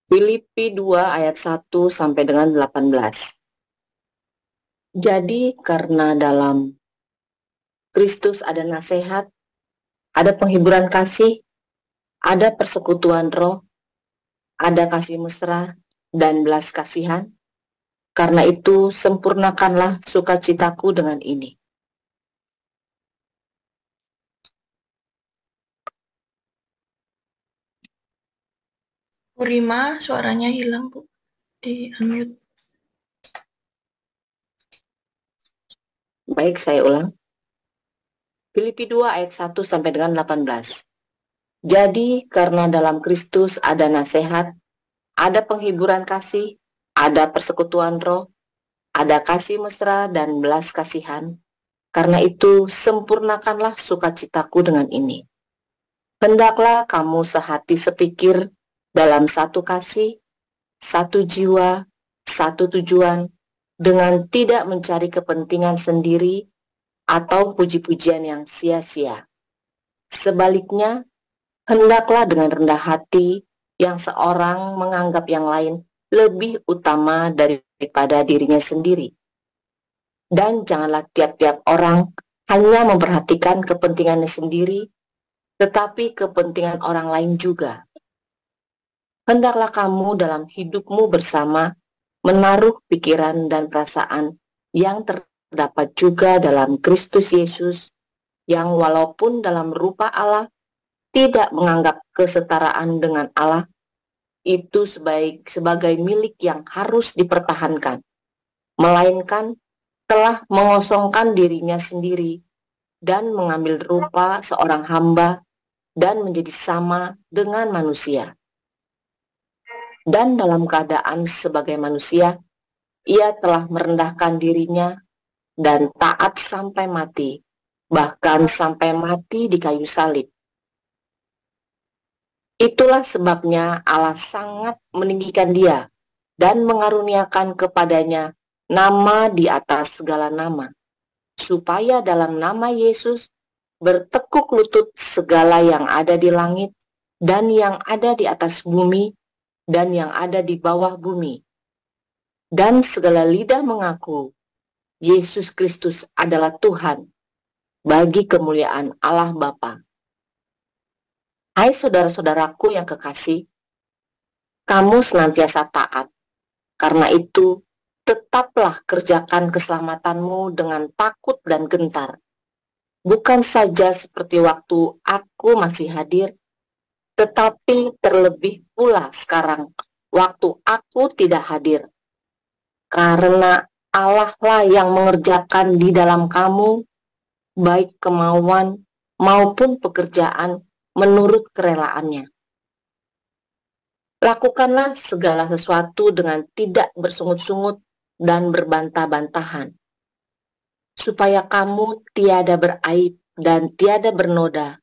Filipi 2 ayat 1 sampai dengan 18. Jadi karena dalam Kristus ada nasihat, ada penghiburan kasih, ada persekutuan roh, ada kasih mesra dan belas kasihan. Karena itu sempurnakanlah sukacitaku dengan ini. Bu Rima, suaranya hilang, Bu. Di unmute. Baik, saya ulang. Filipi 2 ayat 1 sampai dengan 18. Jadi karena dalam Kristus ada nasihat, ada penghiburan kasih, ada persekutuan roh, ada kasih mesra dan belas kasihan. Karena itu sempurnakanlah sukacitaku dengan ini. Hendaklah kamu sehati sepikir dalam satu kasih, satu jiwa, satu tujuan, dengan tidak mencari kepentingan sendiri atau puji-pujian yang sia-sia. Sebaliknya, hendaklah dengan rendah hati yang seorang menganggap yang lain lebih utama daripada dirinya sendiri. Dan janganlah tiap-tiap orang hanya memperhatikan kepentingannya sendiri, tetapi kepentingan orang lain juga. Hendaklah kamu dalam hidupmu bersama menaruh pikiran dan perasaan yang terdapat juga dalam Kristus Yesus, yang walaupun dalam rupa Allah tidak menganggap kesetaraan dengan Allah itu sebagai milik yang harus dipertahankan, melainkan telah mengosongkan dirinya sendiri dan mengambil rupa seorang hamba dan menjadi sama dengan manusia. Dan dalam keadaan sebagai manusia, ia telah merendahkan dirinya dan taat sampai mati, bahkan sampai mati di kayu salib. Itulah sebabnya Allah sangat meninggikan dia dan mengaruniakan kepadanya nama di atas segala nama, supaya dalam nama Yesus bertekuk lutut segala yang ada di langit dan yang ada di atas bumi dan yang ada di bawah bumi. Dan segala lidah mengaku Yesus Kristus adalah Tuhan bagi kemuliaan Allah Bapa. Hai saudara-saudaraku yang kekasih, kamu senantiasa taat. Karena itu, tetaplah kerjakan keselamatanmu dengan takut dan gentar. Bukan saja seperti waktu aku masih hadir, tetapi terlebih pula sekarang, waktu aku tidak hadir. Karena Allah lah yang mengerjakan di dalam kamu, baik kemauan maupun pekerjaan menurut kerelaannya. Lakukanlah segala sesuatu dengan tidak bersungut-sungut dan berbantah-bantahan, supaya kamu tiada beraib dan tiada bernoda,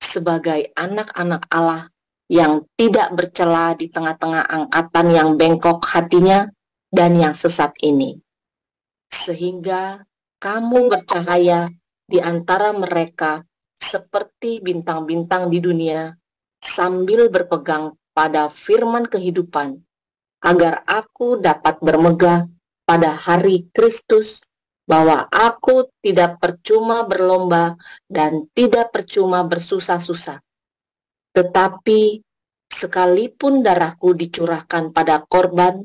sebagai anak-anak Allah yang tidak bercela di tengah-tengah angkatan yang bengkok hatinya dan yang sesat ini. Sehingga kamu bercahaya di antara mereka seperti bintang-bintang di dunia, sambil berpegang pada firman kehidupan, agar aku dapat bermegah pada hari Kristus, bahwa aku tidak percuma berlomba dan tidak percuma bersusah-susah. Tetapi sekalipun darahku dicurahkan pada korban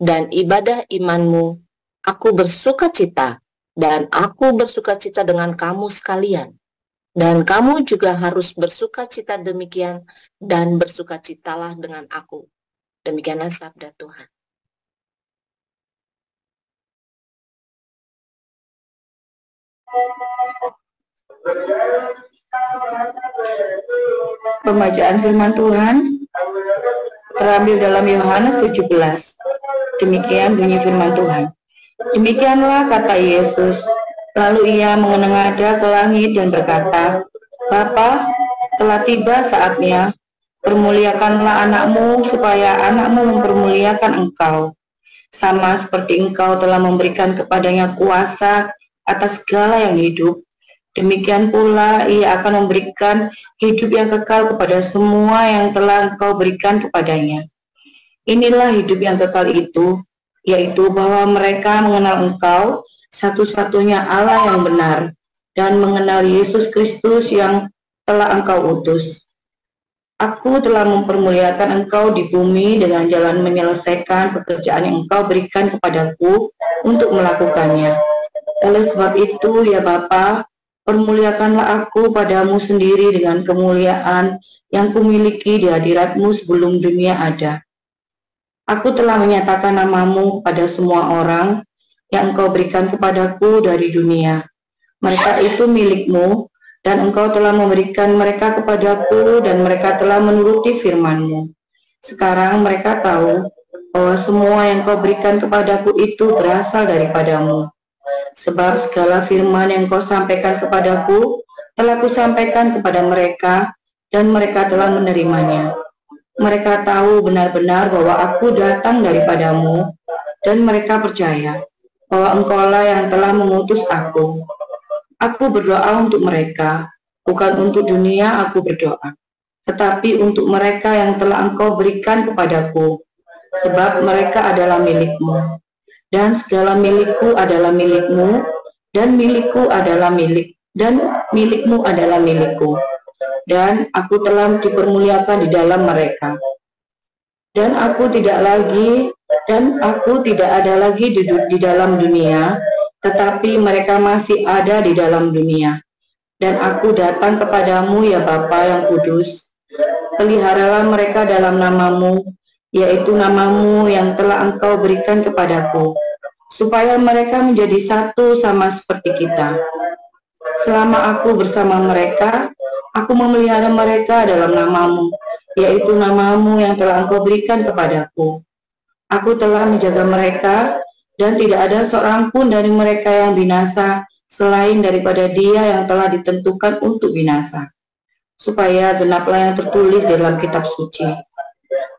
dan ibadah imanmu, aku bersukacita dan aku bersukacita dengan kamu sekalian. Dan kamu juga harus bersukacita demikian dan bersukacitalah dengan aku. Demikianlah sabda Tuhan. Pembacaan firman Tuhan terambil dalam Yohanes 17. Demikian bunyi firman Tuhan. Demikianlah kata Yesus. Lalu ia menengadah ke langit dan berkata, Bapa, telah tiba saatnya, permuliakanlah anakmu supaya anakmu mempermuliakan engkau. Sama seperti engkau telah memberikan kepadanya kuasa atas segala yang hidup, demikian pula ia akan memberikan hidup yang kekal kepada semua yang telah engkau berikan kepadanya. Inilah hidup yang kekal itu, yaitu bahwa mereka mengenal Engkau, satu-satunya Allah yang benar, dan mengenal Yesus Kristus yang telah Engkau utus. Aku telah mempermuliakan Engkau di bumi dengan jalan menyelesaikan pekerjaan yang Engkau berikan kepadaku untuk melakukannya. Oleh sebab itu, ya Bapa, permuliakanlah aku padamu sendiri dengan kemuliaan yang kumiliki di hadirat-Mu sebelum dunia ada. Aku telah menyatakan namamu pada semua orang yang Engkau berikan kepadaku dari dunia. Mereka itu milik-Mu, dan Engkau telah memberikan mereka kepadaku, dan mereka telah menuruti firman-Mu. Sekarang mereka tahu bahwa semua yang Kau berikan kepadaku itu berasal daripadamu. Sebab segala firman yang Kau sampaikan kepadaku telah Kusampaikan kepada mereka, dan mereka telah menerimanya. Mereka tahu benar-benar bahwa aku datang daripadamu, dan mereka percaya bahwa Engkaulah yang telah mengutus aku. Aku berdoa untuk mereka, bukan untuk dunia aku berdoa, tetapi untuk mereka yang telah Engkau berikan kepadaku, sebab mereka adalah milik-Mu. Dan segala milikku adalah milik-Mu, dan milikku adalah dan milik-Mu adalah milikku. Dan aku telah dipermuliakan di dalam mereka. Dan aku tidak ada lagi di dalam dunia, tetapi mereka masih ada di dalam dunia. Dan aku datang kepadamu, ya Bapa yang kudus. Peliharalah mereka dalam namamu, yaitu namamu yang telah Engkau berikan kepadaku, supaya mereka menjadi satu sama seperti kita. Selama aku bersama mereka, aku memelihara mereka dalam namamu, yaitu namamu yang telah Engkau berikan kepadaku. Aku telah menjaga mereka, dan tidak ada seorang pun dari mereka yang binasa, selain daripada dia yang telah ditentukan untuk binasa, supaya genaplah yang tertulis dalam kitab suci.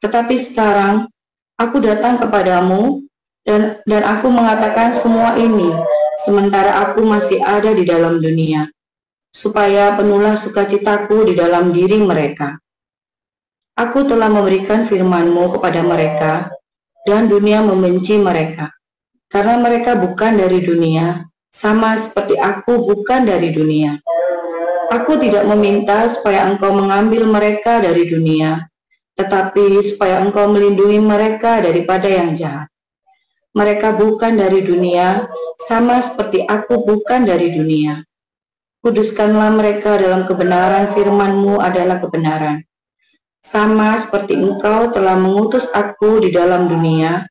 Tetapi sekarang, aku datang kepadamu, dan aku mengatakan semua ini, sementara aku masih ada di dalam dunia, supaya penuhlah sukacitaku di dalam diri mereka. Aku telah memberikan firman-Mu kepada mereka, dan dunia membenci mereka, karena mereka bukan dari dunia, sama seperti aku bukan dari dunia. Aku tidak meminta supaya Engkau mengambil mereka dari dunia, tetapi supaya Engkau melindungi mereka daripada yang jahat. Mereka bukan dari dunia, sama seperti aku bukan dari dunia. Kuduskanlah mereka dalam kebenaran, firman-Mu adalah kebenaran. Sama seperti Engkau telah mengutus aku di dalam dunia,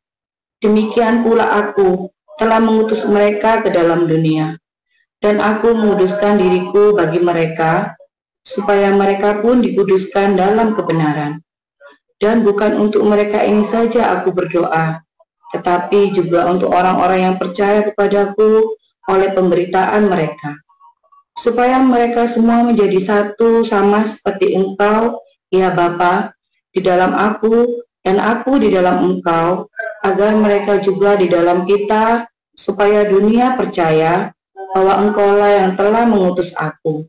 demikian pula aku telah mengutus mereka ke dalam dunia. Dan aku menguduskan diriku bagi mereka, supaya mereka pun dikuduskan dalam kebenaran. Dan bukan untuk mereka ini saja aku berdoa, tetapi juga untuk orang-orang yang percaya kepadaku oleh pemberitaan mereka, supaya mereka semua menjadi satu sama seperti Engkau, ya Bapa, di dalam aku dan aku di dalam Engkau, agar mereka juga di dalam kita, supaya dunia percaya bahwa Engkaulah yang telah mengutus aku.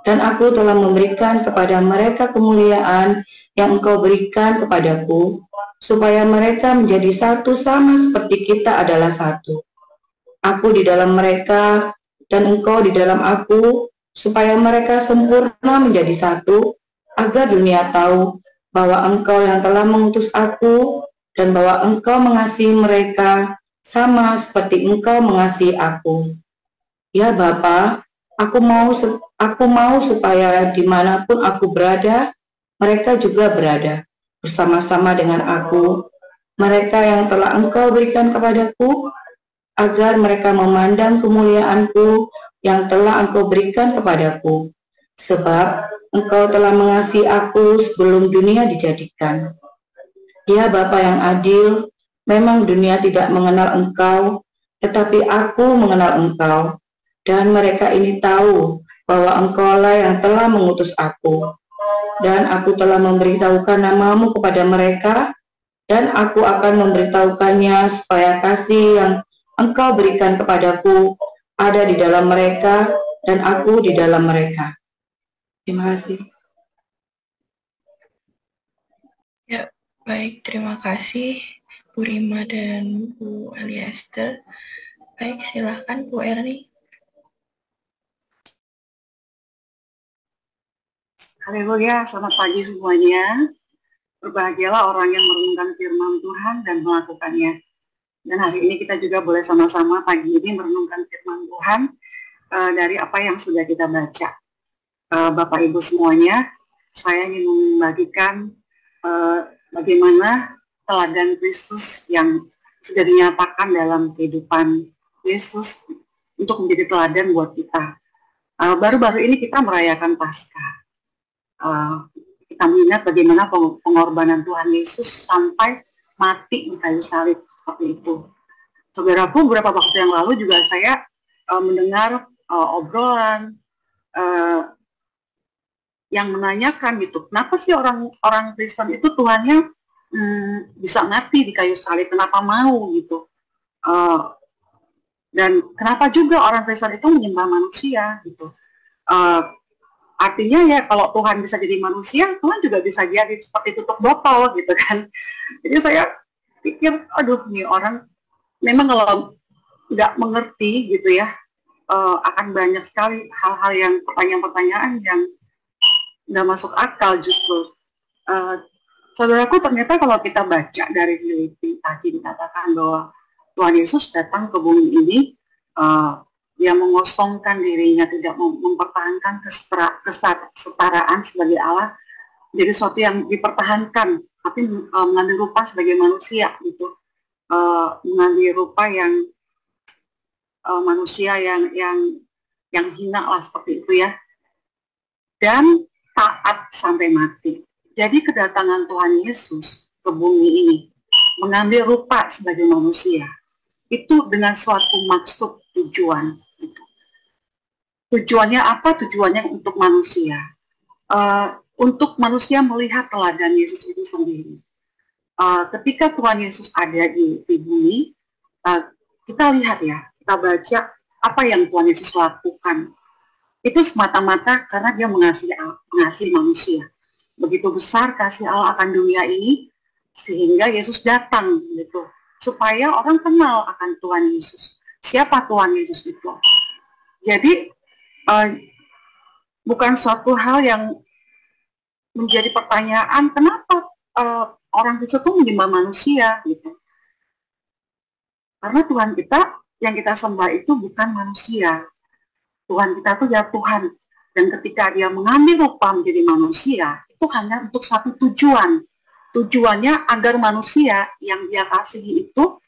Dan aku telah memberikan kepada mereka kemuliaan yang Engkau berikan kepadaku, supaya mereka menjadi satu sama seperti kita adalah satu. Aku di dalam mereka, dan Engkau di dalam aku, supaya mereka sempurna menjadi satu, agar dunia tahu bahwa Engkau yang telah mengutus aku, dan bahwa Engkau mengasihi mereka, sama seperti Engkau mengasihi aku. Ya Bapa, aku mau supaya dimanapun aku berada, mereka juga berada bersama-sama dengan aku, mereka yang telah Engkau berikan kepadaku, agar mereka memandang kemuliaanku yang telah Engkau berikan kepadaku, sebab Engkau telah mengasihi aku sebelum dunia dijadikan. Ya Bapa yang adil, memang dunia tidak mengenal Engkau, tetapi aku mengenal Engkau, dan mereka ini tahu bahwa Engkaulah yang telah mengutus aku. Dan aku telah memberitahukan namamu kepada mereka, dan aku akan memberitahukannya supaya kasih yang Engkau berikan kepadaku ada di dalam mereka, dan aku di dalam mereka. Terima kasih. Ya, Baik, terima kasih Bu Rima dan Bu Eliester. Baik, silahkan Bu Erni. Haleluya, selamat pagi semuanya. Berbahagialah orang yang merenungkan firman Tuhan dan melakukannya. Dan hari ini kita juga boleh sama-sama pagi ini merenungkan firman Tuhan dari apa yang sudah kita baca. Bapak Ibu semuanya, saya ingin membagikan bagaimana teladan Kristus yang sudah dinyatakan dalam kehidupan Yesus untuk menjadi teladan buat kita. Baru-baru ini kita merayakan Paskah. Kita mengingat bagaimana pengorbanan Tuhan Yesus sampai mati di kayu salib seperti itu. Saudaraku, beberapa waktu yang lalu juga saya mendengar obrolan yang menanyakan gitu, kenapa sih orang Kristen itu Tuhannya bisa mati di kayu salib, kenapa mau gitu, dan kenapa juga orang Kristen itu menyembah manusia gitu. Artinya ya kalau Tuhan bisa jadi manusia, Tuhan juga bisa jadi seperti tutup botol gitu kan. Jadi saya pikir, aduh nih orang memang kalau nggak mengerti gitu ya, akan banyak sekali hal-hal yang pertanyaan-pertanyaan yang nggak masuk akal justru. Saudaraku, ternyata kalau kita baca dari Filipi tadi dikatakan bahwa Tuhan Yesus datang ke bumi ini, dia mengosongkan dirinya, tidak mempertahankan kesetaraan sebagai Allah, jadi sesuatu yang dipertahankan, tapi mengambil rupa sebagai manusia gitu, mengambil rupa yang manusia yang hina lah seperti itu ya, dan taat sampai mati. Jadi kedatangan Tuhan Yesus ke bumi ini mengambil rupa sebagai manusia itu dengan suatu maksud tujuan. Tujuannya apa? Tujuannya untuk manusia. Untuk manusia melihat teladan Yesus itu sendiri. Ketika Tuhan Yesus ada di bumi, kita lihat ya, kita baca apa yang Tuhan Yesus lakukan. Itu semata-mata karena dia mengasihi manusia. Begitu besar kasih Allah akan dunia ini, sehingga Yesus datang gitu, supaya orang kenal akan Tuhan Yesus. Siapa Tuhan Yesus itu? Jadi bukan suatu hal yang menjadi pertanyaan kenapa orang Kristen itu menyembah manusia gitu. Karena Tuhan kita yang kita sembah itu bukan manusia. Tuhan kita itu ya Tuhan. Dan ketika dia mengambil rupa menjadi manusia, itu hanya untuk satu tujuan. Tujuannya agar manusia yang dia kasihi itu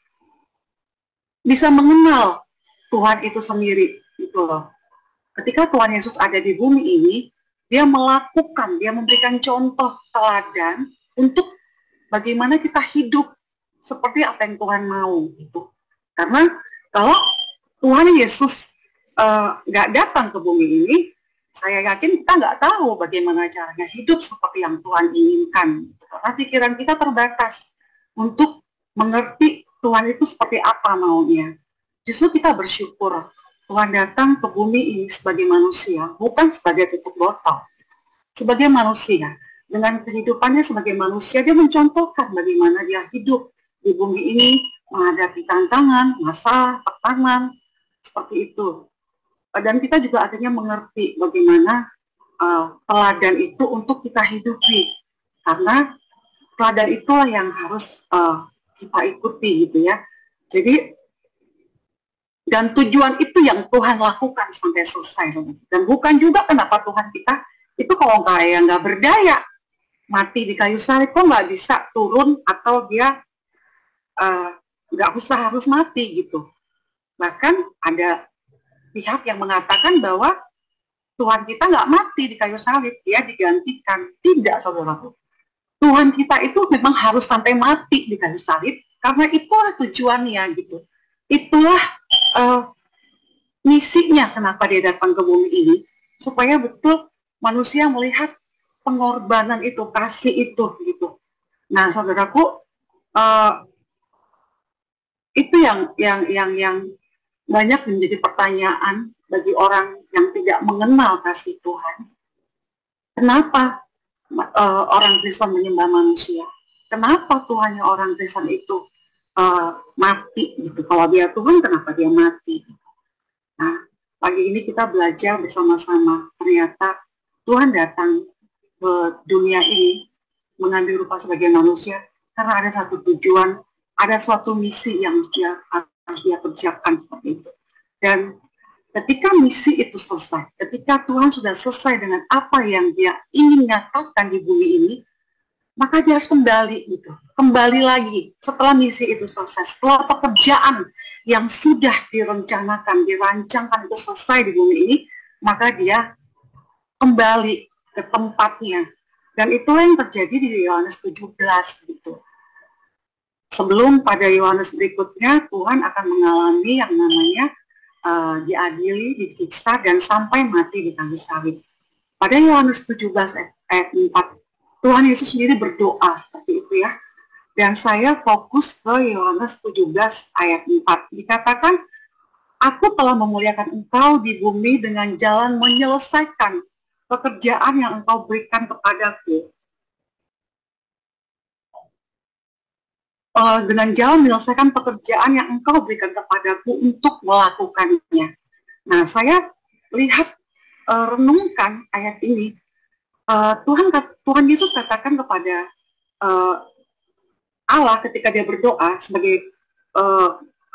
bisa mengenal Tuhan itu sendiri. Gitu loh. Ketika Tuhan Yesus ada di bumi ini, dia melakukan, dia memberikan contoh teladan untuk bagaimana kita hidup seperti apa yang Tuhan mau. Gitu. Karena kalau Tuhan Yesus nggak datang ke bumi ini, saya yakin kita nggak tahu bagaimana caranya hidup seperti yang Tuhan inginkan. Karena pikiran kita terbatas untuk mengerti Tuhan itu seperti apa maunya. Justru kita bersyukur Tuhan datang ke bumi ini sebagai manusia, bukan sebagai tutup botol. Sebagai manusia, dengan kehidupannya sebagai manusia, dia mencontohkan bagaimana dia hidup di bumi ini, menghadapi tantangan, masalah, tekanan, seperti itu. Dan kita juga akhirnya mengerti bagaimana teladan itu untuk kita hidupi, karena teladan itulah yang harus kita ikuti gitu ya. Jadi dan tujuan itu yang Tuhan lakukan sampai selesai. Dan bukan juga kenapa Tuhan kita itu kalau kayak nggak berdaya mati di kayu salib, kok nggak bisa turun atau dia nggak usah harus mati gitu. Bahkan ada pihak yang mengatakan bahwa Tuhan kita nggak mati di kayu salib, dia digantikan. Tidak, saudaraku. Tuhan kita itu memang harus sampai mati di kayu salib, karena itulah tujuannya gitu. Itulah misinya kenapa dia datang ke bumi ini, supaya betul manusia melihat pengorbanan itu, kasih itu gitu. Nah, saudaraku, itu yang banyak menjadi pertanyaan bagi orang yang tidak mengenal kasih Tuhan. Kenapa orang Kristen menyembah manusia? kenapa Tuhannya orang Kristen itu mati gitu. Kalau dia Tuhan, kenapa dia mati? Nah, pagi ini kita belajar bersama-sama. Ternyata Tuhan datang ke dunia ini mengambil rupa sebagai manusia karena ada satu tujuan, ada suatu misi yang harus dia kerjakan seperti itu. Dan ketika misi itu selesai, ketika Tuhan sudah selesai dengan apa yang dia ingin nyatakan di bumi ini, maka dia harus kembali gitu. Kembali lagi setelah misi itu selesai, setelah pekerjaan yang sudah direncanakan, dirancangkan itu selesai di bumi ini, maka dia kembali ke tempatnya. Dan itulah yang terjadi di Yohanes 17 gitu. Sebelum pada Yohanes berikutnya, Tuhan akan mengalami yang namanya diadili, disiksa, dan sampai mati di kayu salib. Pada Yohanes 17 ayat 4, Tuhan Yesus sendiri berdoa seperti itu ya. Dan saya fokus ke Yohanes 17 ayat 4. Dikatakan, aku telah memuliakan engkau di bumi dengan jalan menyelesaikan pekerjaan yang engkau berikan kepadaku. Dengan jalan menyelesaikan pekerjaan yang engkau berikan kepadaku untuk melakukannya. Nah, saya lihat, renungkan ayat ini. Tuhan Yesus katakan kepada Allah ketika dia berdoa sebagai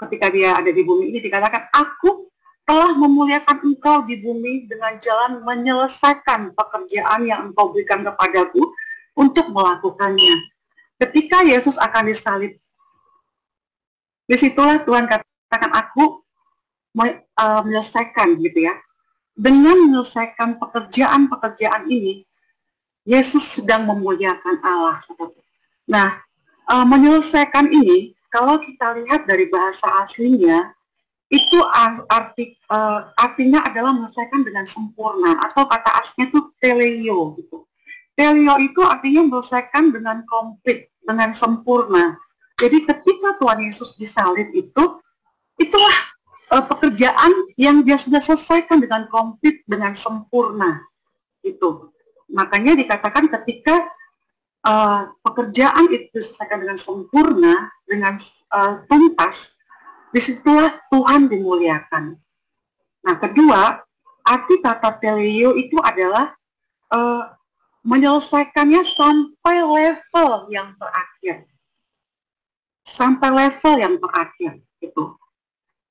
ketika dia ada di bumi ini, dikatakan, aku telah memuliakan engkau di bumi dengan jalan menyelesaikan pekerjaan yang engkau berikan kepadaku untuk melakukannya. Ketika Yesus akan disalib, disitulah Tuhan katakan, aku menyelesaikan gitu ya. Dengan menyelesaikan pekerjaan-pekerjaan ini, Yesus sedang memuliakan Allah. Nah, menyelesaikan ini, kalau kita lihat dari bahasa aslinya, itu artinya adalah menyelesaikan dengan sempurna, atau kata aslinya itu teleio gitu. Teleio itu artinya menyelesaikan dengan komplit, dengan sempurna. Jadi ketika Tuhan Yesus disalib itulah pekerjaan yang dia sudah selesaikan dengan komplit, dengan sempurna. Itu. Makanya dikatakan ketika pekerjaan itu diselesaikan dengan sempurna, dengan tuntas, disitulah Tuhan dimuliakan. Nah, kedua, arti kata teleio itu adalah menyelesaikannya sampai level yang terakhir. Sampai level yang terakhir, gitu.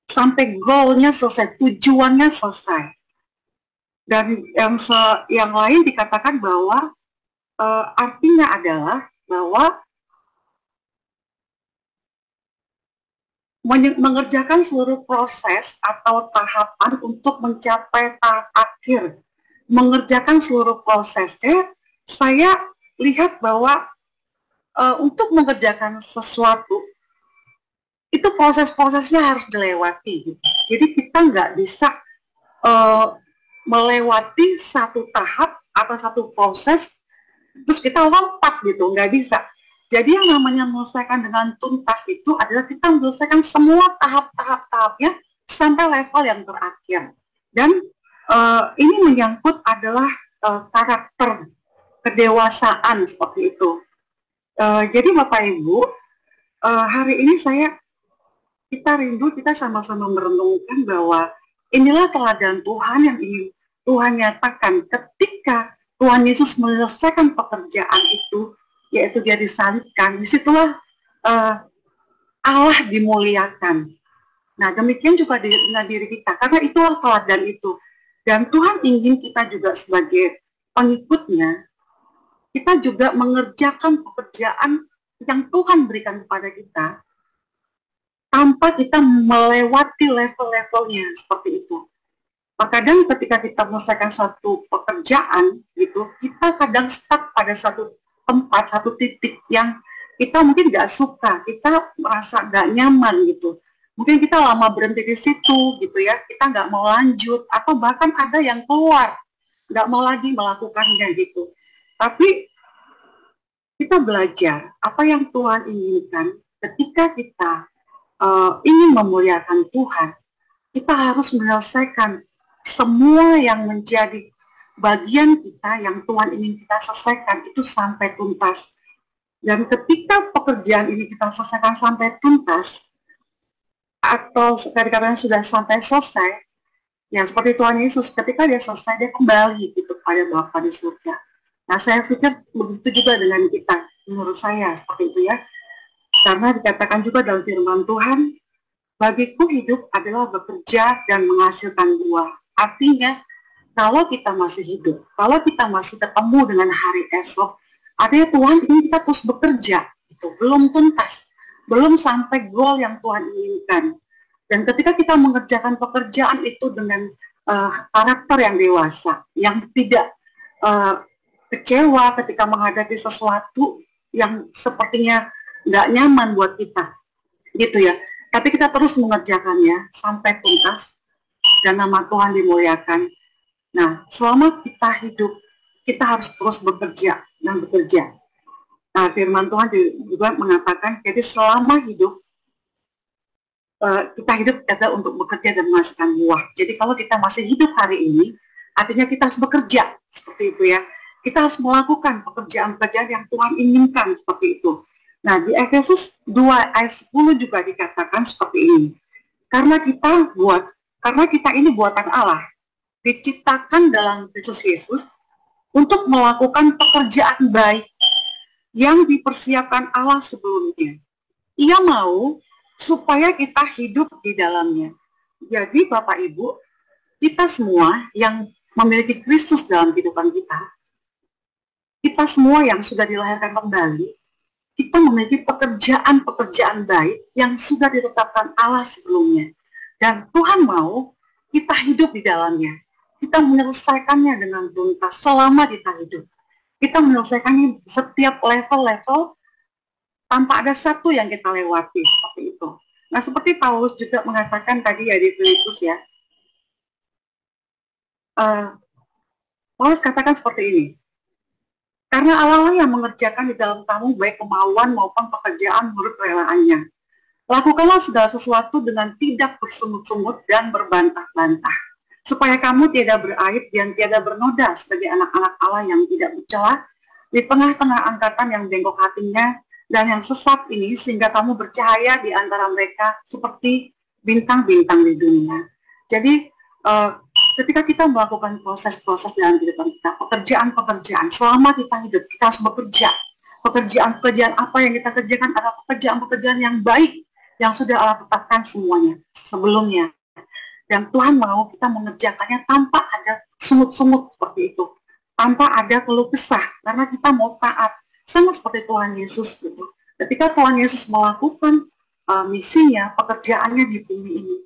Sampai goalnya selesai, tujuannya selesai. Dan yang lain dikatakan bahwa artinya adalah bahwa mengerjakan seluruh proses atau tahapan untuk mencapai tahap akhir. Mengerjakan seluruh prosesnya, saya lihat bahwa untuk mengerjakan sesuatu, itu proses-prosesnya harus dilewati. Jadi kita nggak bisa melewati satu tahap atau satu proses, terus kita lompat gitu, nggak bisa. Jadi yang namanya menyelesaikan dengan tuntas itu adalah kita menyelesaikan semua tahap-tahapnya sampai level yang terakhir. Dan ini menyangkut adalah karakter kedewasaan seperti itu. Jadi Bapak Ibu, hari ini kita sama-sama merenungkan bahwa inilah teladan Tuhan yang ingin Tuhan nyatakan ketika Tuhan Yesus menyelesaikan pekerjaan itu, yaitu dia disalibkan. Disitulah Allah dimuliakan. Nah, demikian juga dengan diri kita, karena itulah teladan itu. Dan Tuhan ingin kita juga sebagai pengikutnya, kita juga mengerjakan pekerjaan yang Tuhan berikan kepada kita, tanpa kita melewati level-levelnya seperti itu. Kadang ketika kita menyelesaikan suatu pekerjaan, gitu, kita kadang stuck pada satu tempat, satu titik yang kita mungkin nggak suka, kita merasa nggak nyaman gitu. Mungkin kita lama berhenti di situ gitu ya, kita nggak mau lanjut, atau bahkan ada yang keluar, nggak mau lagi melakukannya gitu. Tapi kita belajar apa yang Tuhan inginkan ketika kita ingin memuliakan Tuhan, kita harus menyelesaikan semua yang menjadi bagian kita yang Tuhan ingin kita selesaikan itu sampai tuntas. Dan ketika pekerjaan ini kita selesaikan sampai tuntas, atau kadang-kadang sudah sampai selesai, yang seperti Tuhan Yesus, ketika dia selesai, dia kembali gitu kepada Bapa di surga. Nah, saya pikir begitu juga dengan kita, menurut saya seperti itu ya. Karena dikatakan juga dalam firman Tuhan, bagiku hidup adalah bekerja dan menghasilkan buah. Artinya, kalau kita masih hidup, kalau kita masih ketemu dengan hari esok, artinya Tuhan ingin kita terus bekerja. Itu belum tuntas, belum sampai goal yang Tuhan inginkan. Dan ketika kita mengerjakan pekerjaan itu dengan karakter yang dewasa, yang tidak kecewa ketika menghadapi sesuatu yang sepertinya nggak nyaman buat kita, gitu ya. Tapi kita terus mengerjakannya sampai tuntas dan nama Tuhan dimuliakan. Nah, selama kita hidup, kita harus terus bekerja dan bekerja. Nah, firman Tuhan juga mengatakan, jadi selama hidup, kita hidup adalah untuk bekerja dan menghasilkan buah. Jadi kalau kita masih hidup hari ini, artinya kita harus bekerja, seperti itu ya. Kita harus melakukan pekerjaan-pekerjaan yang Tuhan inginkan, seperti itu. Nah, di Efesus 2 ayat 10 juga dikatakan seperti ini. Karena kita ini buatan Allah, diciptakan dalam Kristus Yesus untuk melakukan pekerjaan baik yang dipersiapkan Allah sebelumnya. Ia mau supaya kita hidup di dalamnya. Jadi Bapak Ibu, kita semua yang memiliki Kristus dalam kehidupan kita semua yang sudah dilahirkan kembali, kita memiliki pekerjaan-pekerjaan baik yang sudah ditetapkan Allah sebelumnya. Dan Tuhan mau kita hidup di dalamnya. Kita menyelesaikannya dengan tuntas selama kita hidup. Kita menyelesaikannya setiap level-level tanpa ada satu yang kita lewati, seperti itu. Nah, seperti Paulus juga mengatakan tadi ya di Filipus ya. Paulus katakan seperti ini. Karena Allah yang mengerjakan di dalam kamu baik kemauan maupun pekerjaan menurut relaannya. Lakukanlah segala sesuatu dengan tidak bersungut-sungut dan berbantah-bantah, supaya kamu tidak beraib dan tidak bernoda sebagai anak-anak Allah yang tidak bercela di tengah-tengah angkatan yang bengkok hatinya dan yang sesat ini, sehingga kamu bercahaya di antara mereka seperti bintang-bintang di dunia. Jadi, ketika kita melakukan proses-proses dalam kehidupan kita, pekerjaan-pekerjaan, selama kita hidup, kita harus bekerja. Pekerjaan-pekerjaan apa yang kita kerjakan adalah pekerjaan-pekerjaan yang baik, yang sudah Allah tetapkan semuanya, sebelumnya. Dan Tuhan mau kita mengerjakannya tanpa ada sungut-sungut seperti itu. Tanpa ada keluh kesah, karena kita mau taat. Sama seperti Tuhan Yesus gitu. Ketika Tuhan Yesus melakukan misinya, pekerjaannya di bumi ini,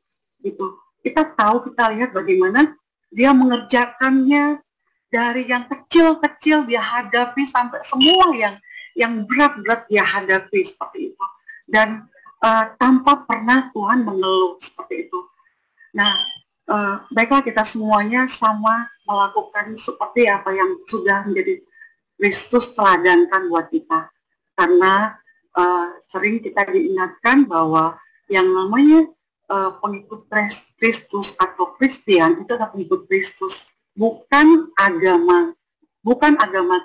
gitu. Kita tahu, kita lihat bagaimana dia mengerjakannya dari yang kecil-kecil dia hadapi sampai semua yang berat-berat dia hadapi seperti itu. Dan tanpa pernah Tuhan mengeluh seperti itu. Nah, baiklah kita semuanya sama melakukan seperti apa yang sudah menjadi Kristus teladankan buat kita. Karena sering kita diingatkan bahwa yang namanya pengikut Kristus atau Kristian itu adalah pengikut Kristus, bukan agama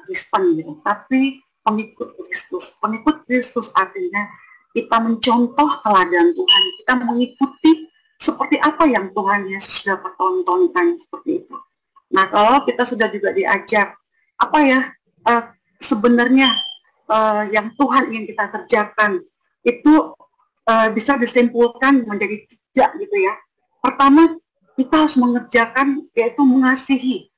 Kristen gitu, tapi pengikut Kristus. Pengikut Kristus artinya kita mencontoh teladan Tuhan, kita mengikuti seperti apa yang Tuhan Yesus sudah pertontonkan seperti itu. Nah, kalau kita sudah juga diajar apa ya sebenarnya yang Tuhan ingin kita kerjakan, itu bisa disimpulkan menjadi 3 gitu ya. Pertama, kita harus mengerjakan yaitu mengasihi.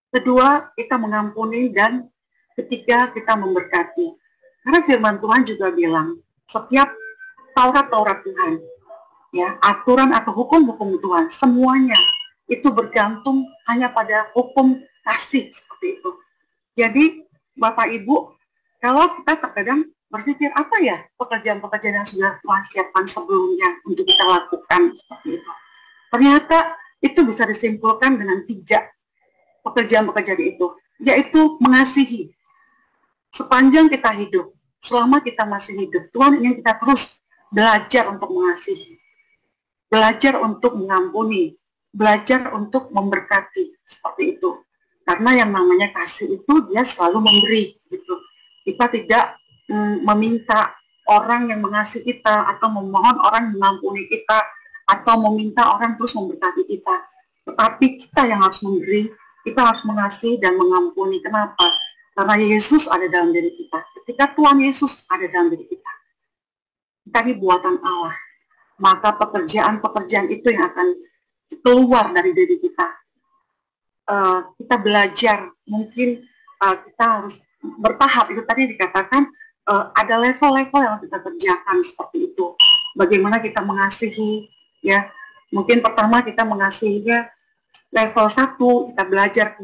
Kedua, kita mengampuni, dan ketiga, kita memberkati. Karena firman Tuhan juga bilang, setiap Taurat Tuhan, ya, aturan atau hukum-hukum Tuhan, semuanya itu bergantung hanya pada hukum kasih seperti itu. Jadi, Bapak Ibu, kalau kita terkadang berpikir apa ya pekerjaan-pekerjaan yang sudah Tuhan siapkan sebelumnya untuk kita lakukan seperti itu. Ternyata itu bisa disimpulkan dengan 3 pekerjaan-pekerjaan itu, yaitu mengasihi. Sepanjang kita hidup, selama kita masih hidup, Tuhan ingin kita terus belajar untuk mengasihi, belajar untuk mengampuni, belajar untuk memberkati, seperti itu. Karena yang namanya kasih itu dia selalu memberi gitu. Kita tidak meminta orang yang mengasihi kita, atau memohon orang mengampuni kita, atau meminta orang terus memberkati kita. Tetapi kita yang harus memberi, kita harus mengasihi dan mengampuni. Kenapa? Karena Yesus ada dalam diri kita. Ketika Tuhan Yesus ada dalam diri kita, kita ini buatan Allah. Maka pekerjaan-pekerjaan itu yang akan keluar dari diri kita. Kita belajar, mungkin kita harus bertahap. Itu tadi dikatakan ada level-level yang kita kerjakan seperti itu. Bagaimana kita mengasihi, ya. Mungkin pertama kita mengasihinya level 1, kita belajar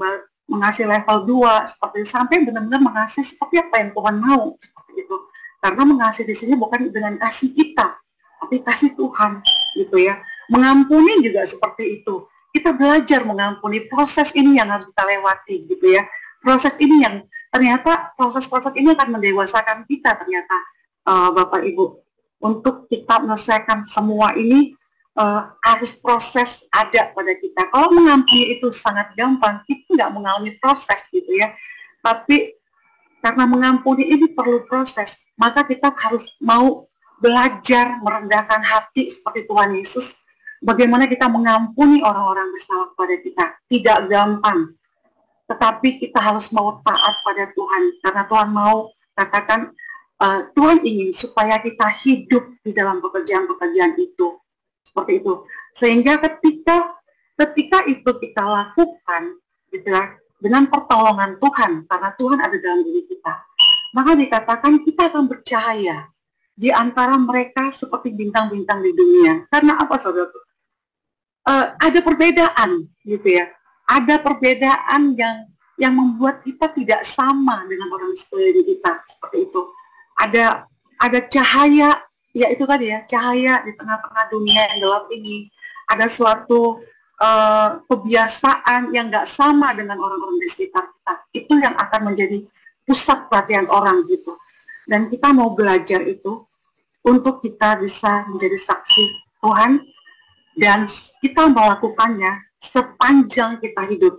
mengasihi level 2, seperti itu, sampai benar-benar mengasihi seperti apa yang Tuhan mau, seperti itu. Karena mengasihi di sini bukan dengan kasih kita, tapi kasih Tuhan, gitu ya. Mengampuni juga seperti itu. Kita belajar mengampuni, proses ini yang harus kita lewati, gitu ya. Proses ini yang ternyata proses-proses ini akan mendewasakan kita ternyata, Bapak Ibu. Untuk kita menyelesaikan semua ini harus proses ada pada kita. Kalau mengampuni itu sangat gampang, kita nggak mengalami proses gitu ya. Tapi karena mengampuni ini perlu proses, maka kita harus mau belajar merendahkan hati seperti Tuhan Yesus. Bagaimana kita mengampuni orang-orang bersalah kepada kita. Tidak gampang. Tetapi kita harus mau taat pada Tuhan. Karena Tuhan mau, katakan, Tuhan ingin supaya kita hidup di dalam pekerjaan-pekerjaan itu. Seperti itu. Sehingga ketika itu kita lakukan, gitu ya, dengan pertolongan Tuhan, karena Tuhan ada dalam diri kita, maka dikatakan kita akan bercahaya di antara mereka seperti bintang-bintang di dunia. Karena apa, saudara? Ada perbedaan, gitu ya. Ada perbedaan yang membuat kita tidak sama dengan orang sekeliling kita, seperti itu. Ada cahaya, ya itu tadi ya, cahaya di tengah-tengah dunia yang gelap ini. Ada suatu kebiasaan yang nggak sama dengan orang-orang di sekitar kita. Itu yang akan menjadi pusat perhatian orang gitu. Dan kita mau belajar itu untuk kita bisa menjadi saksi Tuhan, dan kita melakukannya sepanjang kita hidup,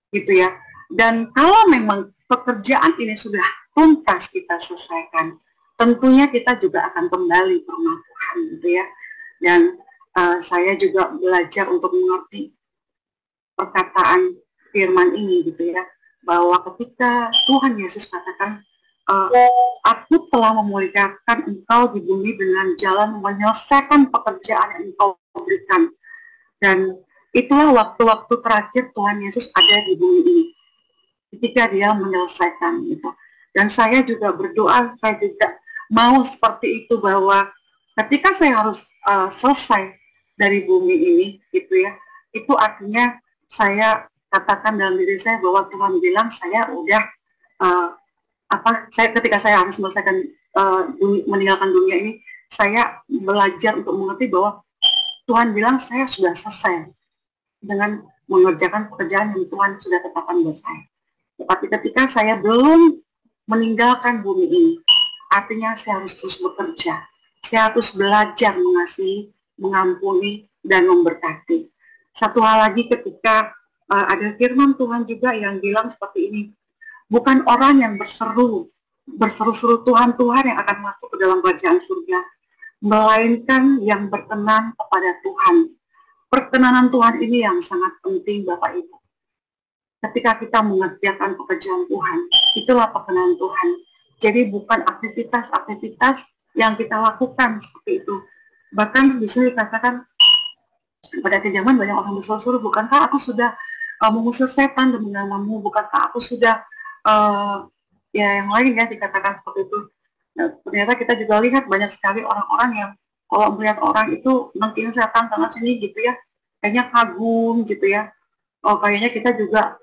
gitu ya. Dan kalau memang pekerjaan ini sudah tuntas kita selesaikan, tentunya kita juga akan kembali ke rumah Tuhan, gitu ya. Dan saya juga belajar untuk mengerti perkataan firman ini, gitu ya, bahwa ketika Tuhan Yesus katakan, aku telah memuliakan engkau di bumi dengan jalan menyelesaikan pekerjaan yang engkau berikan. Dan itulah waktu-waktu terakhir Tuhan Yesus ada di bumi ini, ketika dia menyelesaikan itu. Dan saya juga berdoa, saya juga mau seperti itu, bahwa ketika saya harus selesai dari bumi ini, gitu ya, itu artinya saya katakan dalam diri saya bahwa Tuhan bilang saya udah ketika saya harus menyelesaikan meninggalkan dunia ini, saya belajar untuk mengerti bahwa Tuhan bilang saya sudah selesai dengan mengerjakan pekerjaan yang Tuhan sudah tetapkan buat saya. Tetapi ketika saya belum meninggalkan bumi ini, artinya saya harus terus bekerja. Saya harus belajar mengasihi, mengampuni, dan memberkati. Satu hal lagi, ketika ada firman Tuhan juga yang bilang seperti ini, bukan orang yang berseru-seru Tuhan yang akan masuk ke dalam kerajaan surga, melainkan yang berkenan kepada Tuhan. Perkenanan Tuhan ini yang sangat penting, Bapak Ibu. Ketika kita mengerjakan pekerjaan Tuhan, itulah perkenanan Tuhan. Jadi bukan aktivitas-aktivitas yang kita lakukan seperti itu. Bahkan bisa dikatakan pada zaman banyak orang berseru-seru, bukankah aku sudah mengusir setan demi namamu, bukankah aku sudah ya yang lain ya, dikatakan seperti itu. Nah, ternyata kita juga lihat banyak sekali orang-orang yang kalau melihat orang itu mungkin setan sana sini gitu ya, kayaknya kagum gitu ya. Oh, kayaknya kita juga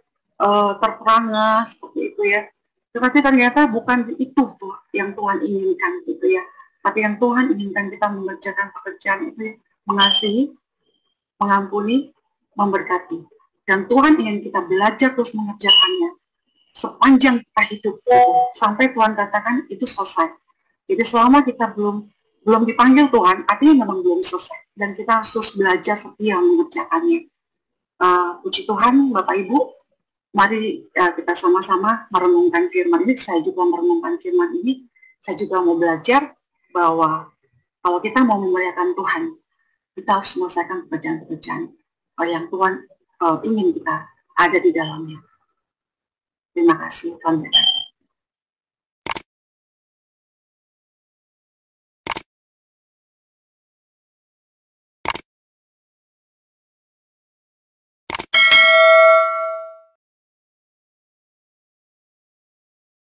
terperangah seperti itu ya. Tetapi ternyata bukan itu tuh yang Tuhan inginkan gitu ya. Tapi yang Tuhan inginkan kita mengerjakan pekerjaan itu, mengasihi, mengampuni, memberkati. Dan Tuhan ingin kita belajar terus mengerjakannya sepanjang kita hidup sampai Tuhan katakan itu selesai. Jadi selama kita belum dipanggil Tuhan, artinya memang belum selesai, dan kita harus terus belajar setia mengerjakannya. Puji Tuhan, Bapak Ibu, mari kita sama-sama merenungkan firman ini. Saya juga merenungkan firman ini. Saya juga mau belajar bahwa kalau kita mau memuliakan Tuhan, kita harus menyelesaikan pekerjaan-pekerjaan yang Tuhan ingin kita ada di dalamnya. Terima kasih. Tuhan berkati.